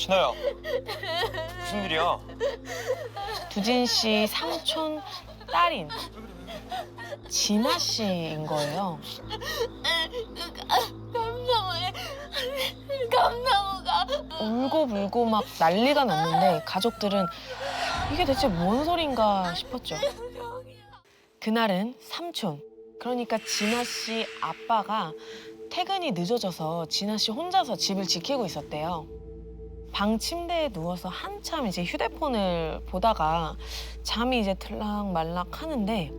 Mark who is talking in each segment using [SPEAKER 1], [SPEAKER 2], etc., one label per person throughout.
[SPEAKER 1] 진아야, 무슨 일이야?
[SPEAKER 2] 두진 씨 삼촌 딸인 진아 씨인 거예요.
[SPEAKER 3] 감나무가
[SPEAKER 2] 울고불고 막 난리가 났는데 가족들은 이게 대체 뭔 소린가 싶었죠. 그날은 삼촌, 그러니까 진아 씨 아빠가 퇴근이 늦어져서 진아 씨 혼자서 집을 지키고 있었대요. 방 침대에 누워서 한참 이제 휴대폰을 보다가 잠이 이제 들락말락 하는데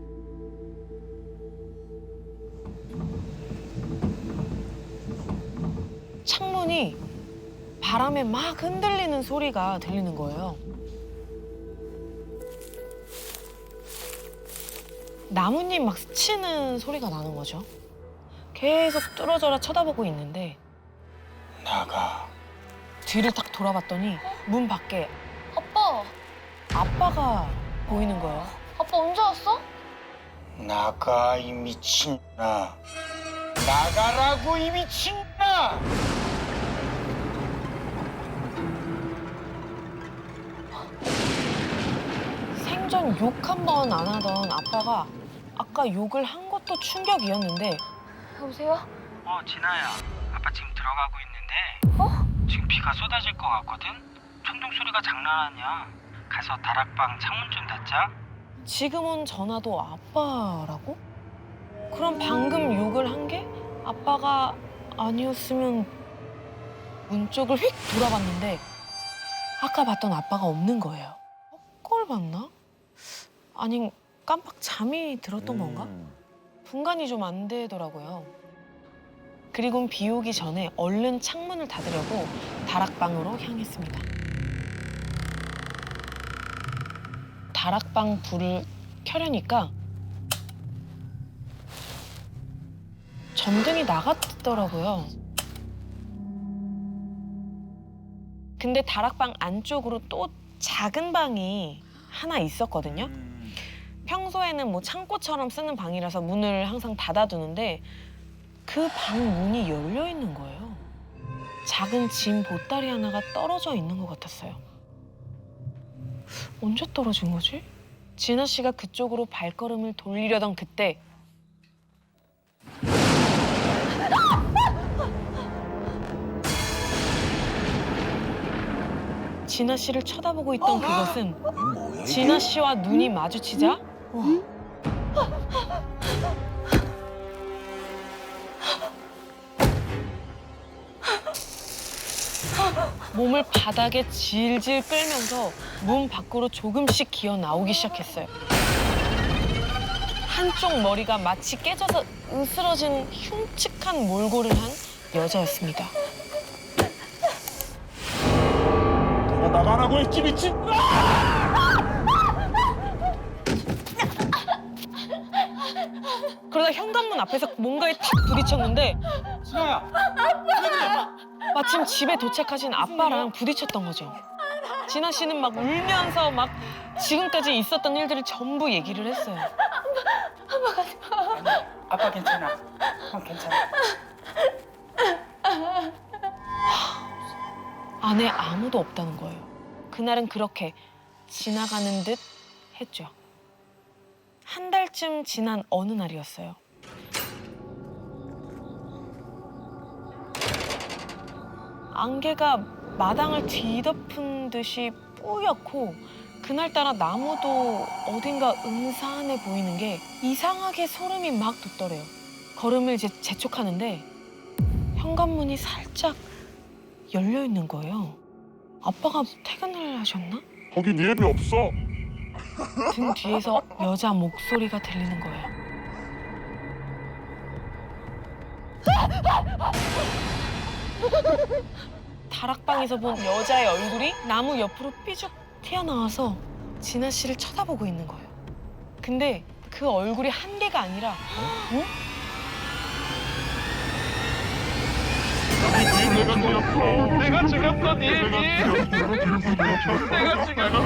[SPEAKER 2] 창문이 바람에 막 흔들리는 소리가 들리는 거예요. 나뭇잎 막 스치는 소리가 나는 거죠. 계속 뚫어져라 쳐다보고 있는데
[SPEAKER 1] 나가.
[SPEAKER 2] 뒤를 딱 돌아봤더니 문 밖에
[SPEAKER 3] 아빠
[SPEAKER 2] 아빠가 보이는 거예요.
[SPEAKER 3] 아빠 언제 왔어?
[SPEAKER 1] 나가, 이 미친나. 나가라고, 이 미친나!
[SPEAKER 2] 생전 욕 한 번 안 하던 아빠가 아까 욕을 한 것도 충격이었는데
[SPEAKER 3] 여보세요?
[SPEAKER 4] 진아야. 아빠 지금 들어가고 있는데 지금 비가 쏟아질 것 같거든? 천둥 소리가 장난 아니야. 가서 다락방 창문 좀 닫자.
[SPEAKER 2] 지금 온 전화도 아빠라고? 그럼 방금 욕을 한 게 아빠가 아니었으면 문 쪽을 휙 돌아봤는데 아까 봤던 아빠가 없는 거예요. 헛걸 봤나? 아니 깜빡 잠이 들었던 건가? 분간이 좀 안 되더라고요. 그리곤 비 오기 전에 얼른 창문을 닫으려고 다락방으로 향했습니다. 다락방 불을 켜려니까 전등이 나갔더라고요. 근데 다락방 안쪽으로 또 작은 방이 하나 있었거든요. 평소에는 뭐 창고처럼 쓰는 방이라서 문을 항상 닫아두는데 그 방 문이 열려 있는 거예요. 작은 짐 보따리 하나가 떨어져 있는 것 같았어요. 언제 떨어진 거지? 진아 씨가 그쪽으로 발걸음을 돌리려던 그때 진아 씨를 쳐다보고 있던 그것은 진아 씨와 눈이 마주치자 몸을 바닥에 질질 끌면서 문 밖으로 조금씩 기어 나오기 시작했어요. 한쪽 머리가 마치 깨져서 으스러진 흉측한 몰골을 한 여자였습니다.
[SPEAKER 5] 내가 나가라고 했지, 미친!
[SPEAKER 2] 그러다 현관문 앞에서 뭔가에 탁 부딪혔는데
[SPEAKER 1] 진아야!
[SPEAKER 2] 마침 집에 도착하신 아빠랑 부딪혔던 거죠. 진아 씨는 막 울면서 막 지금까지 있었던 일들을 전부 얘기를 했어요.
[SPEAKER 4] 아빠 괜찮아. 형 괜찮아.
[SPEAKER 2] 안에 아무도 없다는 거예요. 그날은 그렇게 지나가는 듯 했죠. 한 달쯤 지난 어느 날이었어요. 안개가 마당을 뒤덮은 듯이 뿌옇고 그날따라 나무도 어딘가 음산해 보이는 게 이상하게 소름이 막 돋더래요. 걸음을 이제 재촉하는데 현관문이 살짝 열려 있는 거예요. 아빠가 퇴근을 하셨나?
[SPEAKER 5] 거긴 예비 없어.
[SPEAKER 2] 등 뒤에서 여자 목소리가 들리는 거예요. 다락방에서 본 여자의 얼굴이 나무 옆으로 삐죽 튀어나와서 진아 씨를 쳐다보고 있는 거예요. 근데 그 얼굴이 한 개가 아니라
[SPEAKER 5] 내가 죽였어, 니 내가 죽였어.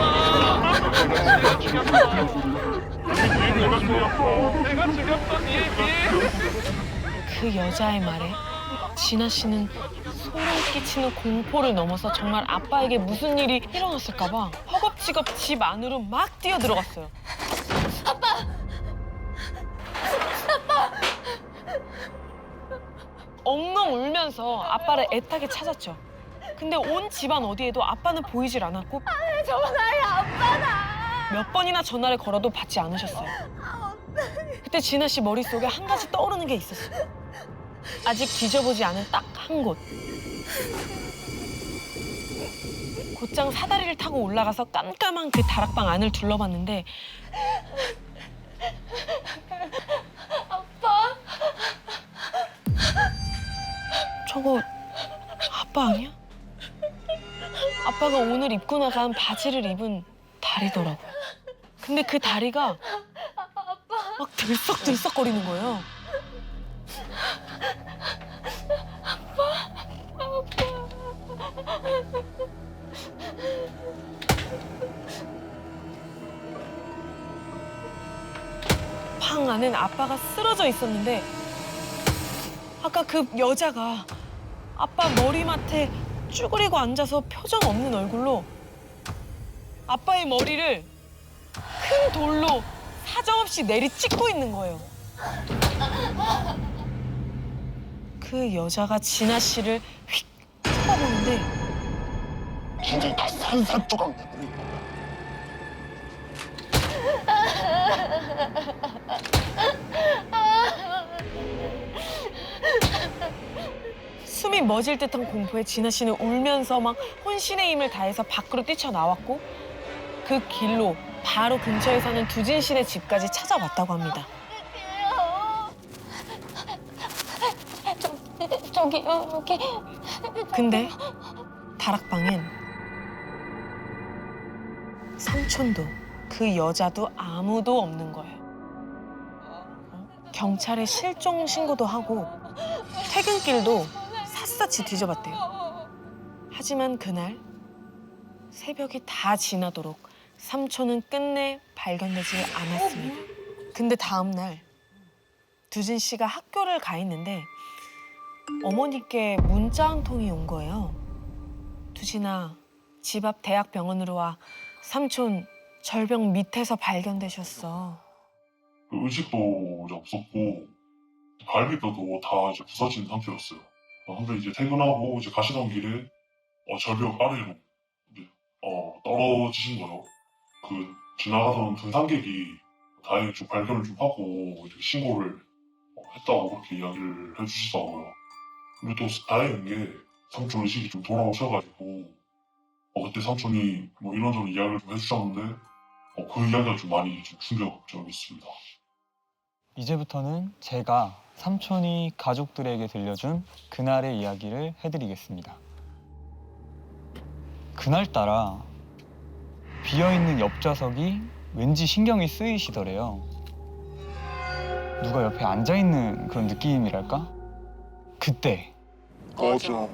[SPEAKER 2] 그 여자의 말에 진아 씨는 소름 끼치는 공포를 넘어서 정말 아빠에게 무슨 일이 일어났을까 봐 허겁지겁 집 안으로 막 뛰어들어갔어요. 엉엉 울면서 아빠를 애타게 찾았죠. 근데 온 집안 어디에도 아빠는 보이질 않았고
[SPEAKER 3] 전화해, 아빠다.
[SPEAKER 2] 몇 번이나 전화를 걸어도 받지 않으셨어요. 그때 진아 씨 머릿속에 한 가지 떠오르는 게 있었어요. 아직 뒤져보지 않은 딱 한 곳. 곧장 사다리를 타고 올라가서 깜깜한 그 다락방 안을 둘러봤는데
[SPEAKER 3] 아빠.
[SPEAKER 2] 저거 아빠 아니야? 아빠가 오늘 입고 나간 바지를 입은 다리더라고요. 근데 그 다리가 막 들썩들썩거리는 거예요. 방 안엔 아빠가 쓰러져 있었는데 아까 그 여자가 아빠 머리맡에 쭈그리고 앉아서 표정 없는 얼굴로 아빠의 머리를 큰 돌로 사정없이 내리찍고 있는 거예요. 그 여자가 진아 씨를 휙 쳐다보는데
[SPEAKER 5] 진짜 다 산산조각.
[SPEAKER 2] 숨이 멎을 듯한 공포에 진아 씨는 울면서 막 혼신의 힘을 다해서 밖으로 뛰쳐나왔고 그 길로 바로 근처에 사는 두진 씨네 집까지 찾아왔다고 합니다.
[SPEAKER 3] 저기요, 여기.
[SPEAKER 2] 근데 다락방엔 삼촌도 그 여자도 아무도 없는 거예요. 경찰에 실종 신고도 하고 퇴근길도 샅샅이 뒤져봤대요. 하지만 그날 새벽이 다 지나도록 삼촌은 끝내 발견되지 않았습니다. 근데 다음 날 두진 씨가 학교를 가 있는데 어머니께 문자 한 통이 온 거예요. 두진아, 집 앞 대학병원으로 와. 삼촌 절벽 밑에서 발견되셨어.
[SPEAKER 5] 의식도 이제 없었고 갈비뼈도 다 이제 부서진 상태였어요. 근데 이제 퇴근하고 이제 가시던 길에 절벽 아래로 이제 떨어지신 거예요. 그 지나가던 등산객이 다행히 좀 발견을 좀 하고 이렇게 신고를 했다고 그렇게 이야기를 해주시더라고요. 그리고 또 다행인 게 삼촌 의식이 좀 돌아오셔가지고 그때 삼촌이 뭐 이런저런 이야기를 좀 해주셨는데 그 이야기가 좀 많이 좀 충격적이었습니다.
[SPEAKER 6] 이제부터는 제가 삼촌이 가족들에게 들려준 그날의 이야기를 해드리겠습니다. 그날따라 비어있는 옆좌석이 왠지 신경이 쓰이시더래요. 누가 옆에 앉아있는 그런 느낌이랄까? 그때
[SPEAKER 5] 맞아.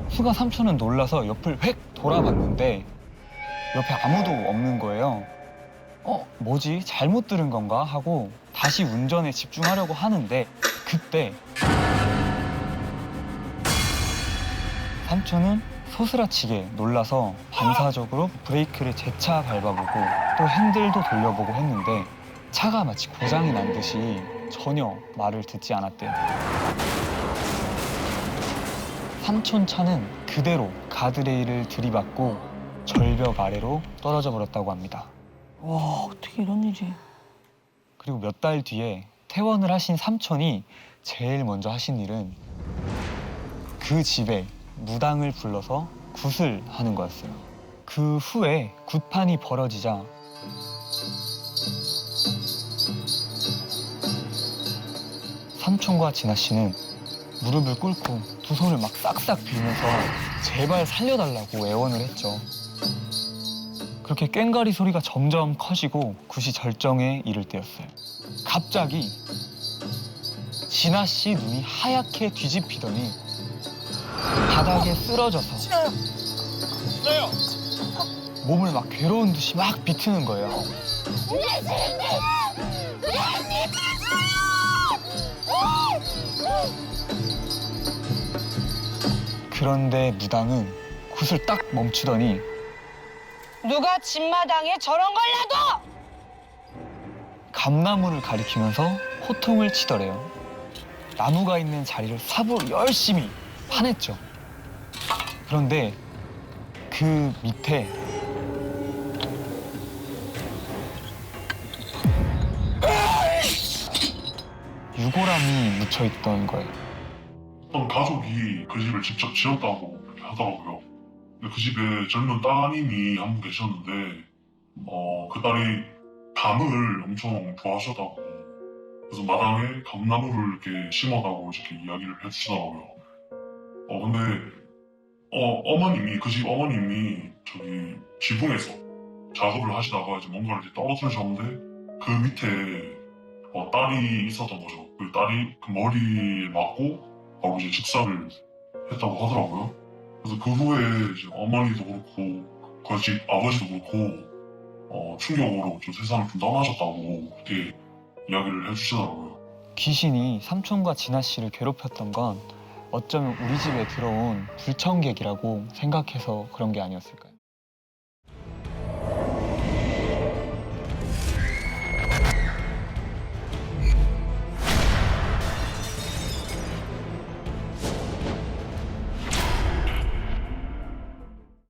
[SPEAKER 6] 수가 삼촌은 놀라서 옆을 획 돌아봤는데 옆에 아무도 없는 거예요. 뭐지? 잘못 들은 건가? 하고 다시 운전에 집중하려고 하는데 그때 삼촌은 소스라치게 놀라서 반사적으로 브레이크를 재차 밟아보고 또 핸들도 돌려보고 했는데 차가 마치 고장이 난 듯이 전혀 말을 듣지 않았대요. 삼촌 차는 그대로 가드레일을 들이받고 절벽 아래로 떨어져 버렸다고 합니다.
[SPEAKER 2] 와, 어떻게 이런 일이.
[SPEAKER 6] 그리고 몇 달 뒤에 퇴원을 하신 삼촌이 제일 먼저 하신 일은 그 집에 무당을 불러서 굿을 하는 거였어요. 그 후에 굿판이 벌어지자 삼촌과 진아 씨는 무릎을 꿇고 두 손을 막 싹싹 빌면서 제발 살려달라고 애원을 했죠. 그렇게 꽹과리 소리가 점점 커지고 굿이 절정에 이를 때였어요. 갑자기 진아 씨 눈이 하얗게 뒤집히더니 바닥에 쓰러져서
[SPEAKER 1] 진아요.
[SPEAKER 6] 몸을 막 괴로운 듯이 막 비트는 거예요. 그런데 무당은 굿을 딱 멈추더니
[SPEAKER 2] 누가 집마당에 저런 걸 놔둬!
[SPEAKER 6] 감나무를 가리키면서 호통을 치더래요. 나무가 있는 자리를 삽으로 열심히 파냈죠. 그런데 그 밑에 유골함이 묻혀있던 거예요.
[SPEAKER 5] 어떤 가족이 그 집을 직접 지었다고 그렇게 하더라고요. 근데 그 집에 젊은 따님이 한 분 계셨는데 그 딸이 감을 엄청 좋아하셨다고, 그래서 마당에 감나무를 이렇게 심어다고 이렇게 이야기를 해주시더라고요. 근데 어머님이, 그 집 어머님이 저기 지붕에서 작업을 하시다가 이제 뭔가를 이제 떨어뜨리셨는데 그 밑에 딸이 있었던 거죠. 그 딸이 그 머리에 맞고 바로 이제 즉사를 했다고 하더라고요. 그래서 그 후에 이제 어머니도 그렇고 그 집 아버지도 그렇고 충격으로 좀 세상을 좀 떠나셨다고 그렇게 이야기를 해주시더라고요.
[SPEAKER 6] 귀신이 삼촌과 진아 씨를 괴롭혔던 건 어쩌면 우리 집에 들어온 불청객이라고 생각해서 그런 게 아니었을까요?